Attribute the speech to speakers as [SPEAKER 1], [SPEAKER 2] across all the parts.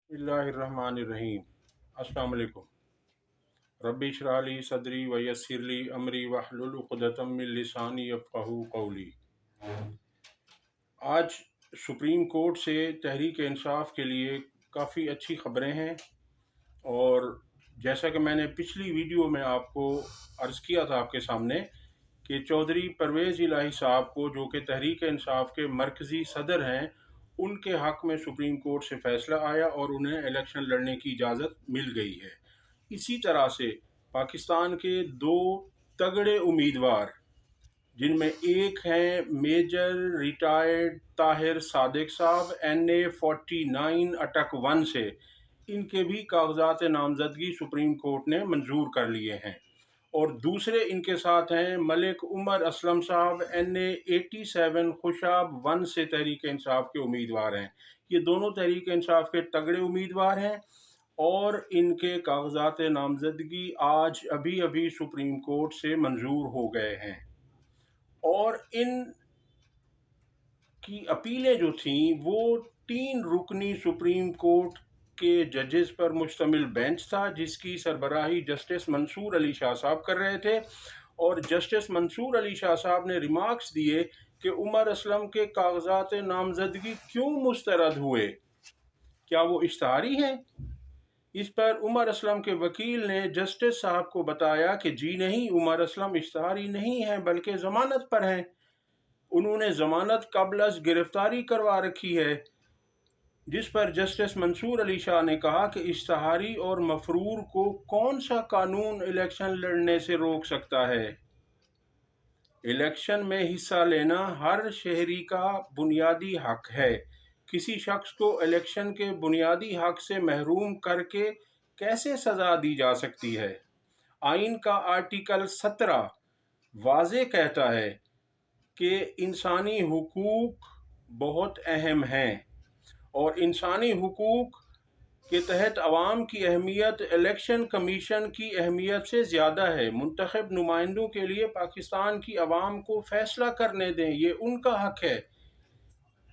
[SPEAKER 1] बिस्मिल्लाहिर्रहमानिर्रहीम। अस्सलाम वालेकुम। रब्बि इश्रह ली सदरी व यस्सिर ली अमरी वहलुल उक़दतम मिन लिसानी यफ़क़हू क़ौली। आज सुप्रीम कोर्ट से तहरीक इंसाफ के लिए काफ़ी अच्छी ख़बरें हैं, और जैसा कि मैंने पिछली वीडियो में आपको अर्ज़ किया था आपके सामने कि चौधरी परवेज़ इलाही साहब को, जो कि तहरीक इंसाफ के मरकज़ी सदर हैं, उनके हक़ में सुप्रीम कोर्ट से फ़ैसला आया और उन्हें इलेक्शन लड़ने की इजाज़त मिल गई है। इसी तरह से पाकिस्तान के दो तगड़े उम्मीदवार, जिनमें एक हैं मेजर रिटायर्ड ताहिर सादिक साहब NA 49 अटक 1 से, इनके भी कागजात नामजदगी सुप्रीम कोर्ट ने मंजूर कर लिए हैं। और दूसरे इनके साथ हैं मलिक उमर असलम साहब NA 87 खुशाब 1 से तहरीक इंसाफ के उम्मीदवार हैं। ये दोनों तहरीक इंसाफ के तगड़े उम्मीदवार हैं और इनके कागजात नामजदगी आज अभी अभी सुप्रीम कोर्ट से मंजूर हो गए हैं। और इन की अपीलें जो थीं वो 3 रुकनी सुप्रीम कोर्ट के जजेस पर मुश्तमिल बेंच था, जिसकी सरबराही जस्टिस मंसूर अली शाह साहब कर रहे थे। और जस्टिस मंसूर अली शाह साहब ने रिमार्क्स दिए कि उमर असलम के कागजात नामजदगी क्यों मुस्तरद हुए, क्या वो इश्तहारी हैं? इस पर उमर असलम के वकील ने जस्टिस साहब को बताया कि जी नहीं, उमर असलम इश्तहारी नहीं हैं बल्कि ज़मानत पर हैं। उन्होंने ज़मानत कबल अज़ गिरफ्तारी करवा रखी है। जिस पर जस्टिस मंसूर अली शाह ने कहा कि इश्तहारी और मफरूर को कौन सा कानून इलेक्शन लड़ने से रोक सकता है? इलेक्शन में हिस्सा लेना हर शहरी का बुनियादी हक है। किसी शख्स को इलेक्शन के बुनियादी हक से महरूम करके कैसे सज़ा दी जा सकती है? आइन का आर्टिकल 17 वाज़े कहता है कि इंसानी हुकूक बहुत अहम हैं, और इंसानी हुकूक के तहत अवाम की अहमियत इलेक्शन कमीशन की अहमियत से ज़्यादा है। मुंतखब नुमाइंदों के लिए पाकिस्तान की अवाम को फ़ैसला करने दें, ये उनका हक है।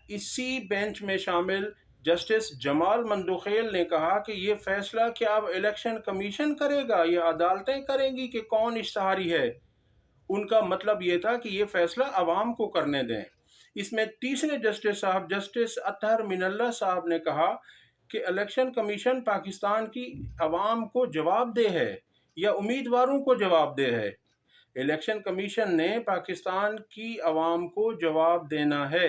[SPEAKER 1] इसी बेंच में शामिल जस्टिस जमाल मंदोखेल ने कहा कि ये फ़ैसला क्या अब इलेक्शन कमीशन करेगा या अदालतें करेंगी कि कौन इश्तहारी है? उनका मतलब ये था कि ये फ़ैसला अवाम को करने दें। इसमें तीसरे जस्टिस साहब जस्टिस अतहर मिनल्ला साहब ने कहा कि इलेक्शन कमीशन पाकिस्तान की अवाम को जवाबदेह है या उम्मीदवारों को जवाबदेह है। इलेक्शन कमीशन ने पाकिस्तान की अवाम को जवाब देना है।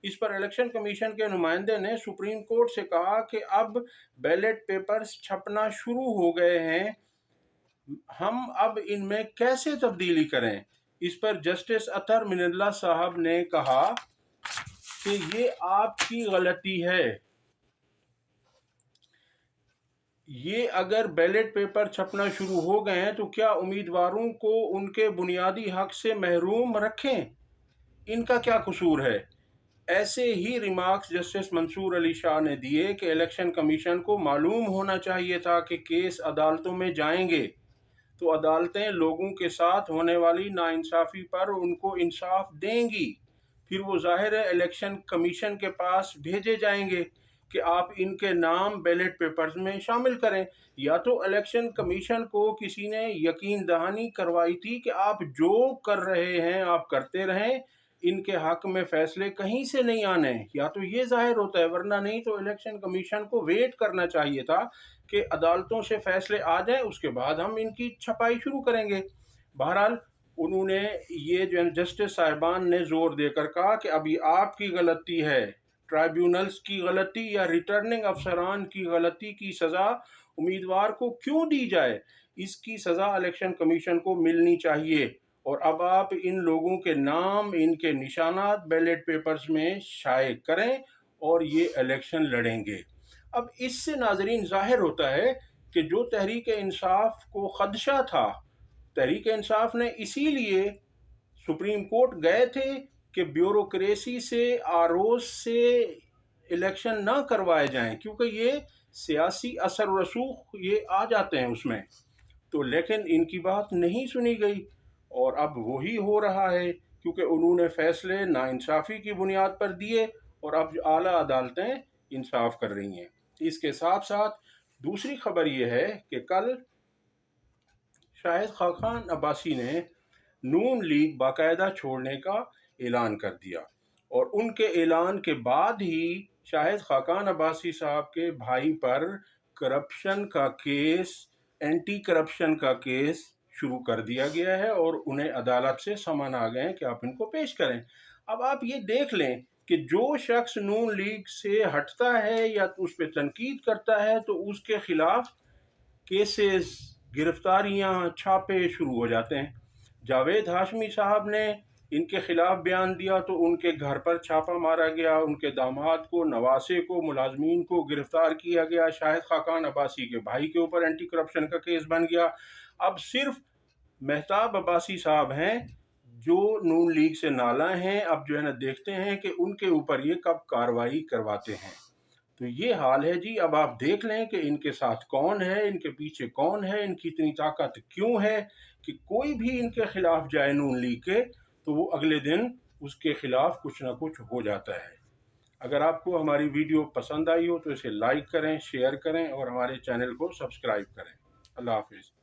[SPEAKER 1] इस पर इलेक्शन कमीशन के नुमाइंदे ने सुप्रीम कोर्ट से कहा कि अब बैलेट पेपर्स छपना शुरू हो गए हैं, हम अब इनमें कैसे तब्दीली करें? इस पर जस्टिस अतहर मिनल्ला साहब ने कहा कि ये आपकी गलती है। ये अगर बैलेट पेपर छपना शुरू हो गए हैं तो क्या उम्मीदवारों को उनके बुनियादी हक से महरूम रखें? इनका क्या कसूर है? ऐसे ही रिमार्क्स जस्टिस मंसूर अली शाह ने दिए कि इलेक्शन कमीशन को मालूम होना चाहिए था कि केस अदालतों में जाएंगे तो अदालतें लोगों के साथ होने वाली नाइंसाफ़ी पर उनको इंसाफ देंगी। फिर वो ज़ाहिर है इलेक्शन कमीशन के पास भेजे जाएंगे कि आप इनके नाम बैलेट पेपर्स में शामिल करें। या तो इलेक्शन कमीशन को किसी ने यकीन दहानी करवाई थी कि आप जो कर रहे हैं आप करते रहें, इनके हक में फ़ैसले कहीं से नहीं आने, या तो ये ज़ाहिर होता है, वरना नहीं तो इलेक्शन कमीशन को वेट करना चाहिए था कि अदालतों से फ़ैसले आ जाएं, उसके बाद हम इनकी छपाई शुरू करेंगे। बहरहाल उन्होंने ये जो जस्टिस साहिबान ने ज़ोर देकर कहा कि अभी आपकी गलती है, ट्राइब्यूनल्स की गलती या रिटर्निंग अफसरान की गलती की सज़ा उम्मीदवार को क्यों दी जाए? इसकी सज़ा इलेक्शन कमीशन को मिलनी चाहिए। और अब आप इन लोगों के नाम, इनके निशानात बैलेट पेपर्स में शाये करें और ये इलेक्शन लड़ेंगे। अब इससे नाज़रीन ज़ाहिर होता है कि जो तहरीक इंसाफ को ख़दशा था, तहरीक इंसाफ ने इसीलिए सुप्रीम कोर्ट गए थे कि ब्यूरोक्रेसी से, आरोस से इलेक्शन ना करवाए जाएं, क्योंकि ये सियासी असर रसूख ये आ जाते हैं उसमें। तो लेकिन इनकी बात नहीं सुनी गई और अब वही हो रहा है, क्योंकि उन्होंने फ़ैसले नाइंसाफ़ी की बुनियाद पर दिए और अब आला अदालतें इंसाफ कर रही हैं। इसके साथ साथ दूसरी खबर ये है कि कल शाहिद खाकान अब्बासी ने नून लीग बाकायदा छोड़ने का ऐलान कर दिया, और उनके ऐलान के बाद ही शाहिद खाकान अब्बासी साहब के भाई पर करप्शन का केस, एंटी करप्शन का केस शुरू कर दिया गया है और उन्हें अदालत से समन आ गए हैं कि आप इनको पेश करें। अब आप ये देख लें कि जो शख्स नून लीग से हटता है या उस पर तनकीद करता है तो उसके खिलाफ केसेस, गिरफ्तारियां, छापे शुरू हो जाते हैं। जावेद हाशमी साहब ने इनके खिलाफ बयान दिया तो उनके घर पर छापा मारा गया, उनके दामाद को, नवासे को, मुलाजमीन को गिरफ्तार किया गया। शाहिद खाकान अब्बासी के भाई के ऊपर एंटी करप्शन का केस बन गया। अब सिर्फ मेहताब अब्बासी साहब हैं जो नून लीग से नाला हैं। अब जो है ना, देखते हैं कि उनके ऊपर ये कब कार्रवाई करवाते हैं। तो ये हाल है जी। अब आप देख लें कि इनके साथ कौन है, इनके पीछे कौन है, इनकी इतनी ताकत क्यों है कि कोई भी इनके खिलाफ जाए नून लीग के तो वो अगले दिन उसके खिलाफ कुछ ना कुछ हो जाता है। अगर आपको हमारी वीडियो पसंद आई हो तो इसे लाइक करें, शेयर करें और हमारे चैनल को सब्सक्राइब करें। अल्लाह हाफिज़।